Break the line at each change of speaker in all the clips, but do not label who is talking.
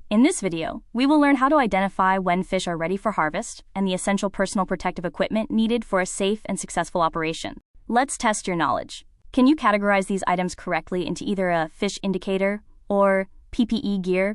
In this video, we will learn how to identify when fish are ready for harvest and the essential personal protective equipment needed for a safe and successful operation. Let's test your knowledge. Can you categorize these items correctly into either a fish indicator or PPE gear?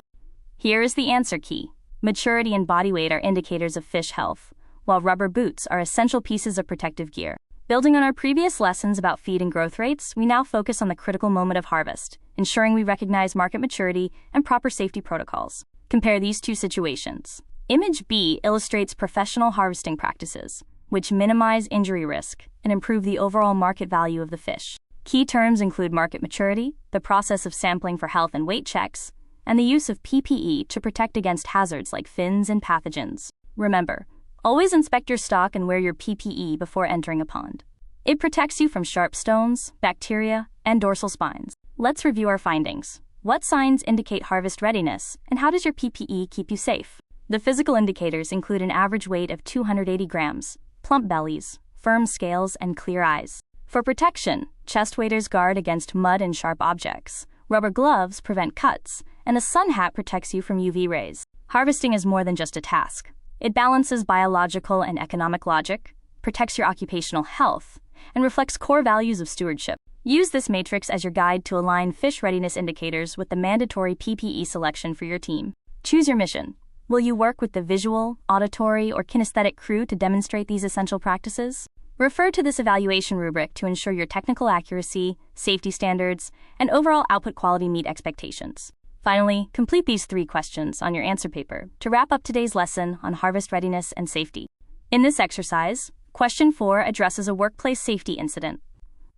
Here is the answer key. Maturity and body weight are indicators of fish health, while rubber boots are essential pieces of protective gear. Building on our previous lessons about feed and growth rates, we now focus on the critical moment of harvest, ensuring we recognize market maturity and proper safety protocols. Compare these two situations. Image B illustrates professional harvesting practices, which minimize injury risk and improve the overall market value of the fish. Key terms include market maturity, the process of sampling for health and weight checks, and the use of PPE to protect against hazards like fins and pathogens. Remember, always inspect your stock and wear your PPE before entering a pond. It protects you from sharp stones, bacteria, and dorsal spines. Let's review our findings. What signs indicate harvest readiness, and how does your PPE keep you safe? The physical indicators include an average weight of 280 grams, plump bellies, firm scales, and clear eyes. For protection, chest waders guard against mud and sharp objects, rubber gloves prevent cuts, and a sun hat protects you from UV rays. Harvesting is more than just a task. It balances biological and economic logic, protects your occupational health, and reflects core values of stewardship. Use this matrix as your guide to align fish readiness indicators with the mandatory PPE selection for your team. Choose your mission. Will you work with the visual, auditory, or kinesthetic crew to demonstrate these essential practices? Refer to this evaluation rubric to ensure your technical accuracy, safety standards, and overall output quality meet expectations. Finally, complete these 3 questions on your answer paper to wrap up today's lesson on harvest readiness and safety. In this exercise, Question 4 addresses a workplace safety incident.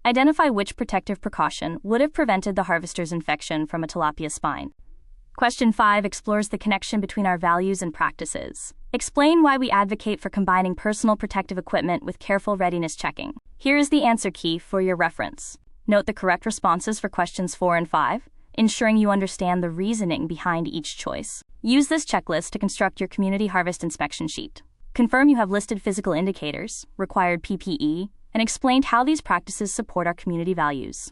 Identify which protective precaution would have prevented the harvester's infection from a tilapia spine. Question 5 explores the connection between our values and practices. Explain why we advocate for combining personal protective equipment with careful readiness checking. Here is the answer key for your reference. Note the correct responses for questions 4 and 5, ensuring you understand the reasoning behind each choice. Use this checklist to construct your community harvest inspection sheet. Confirm you have listed physical indicators, required PPE, and explained how these practices support our community values.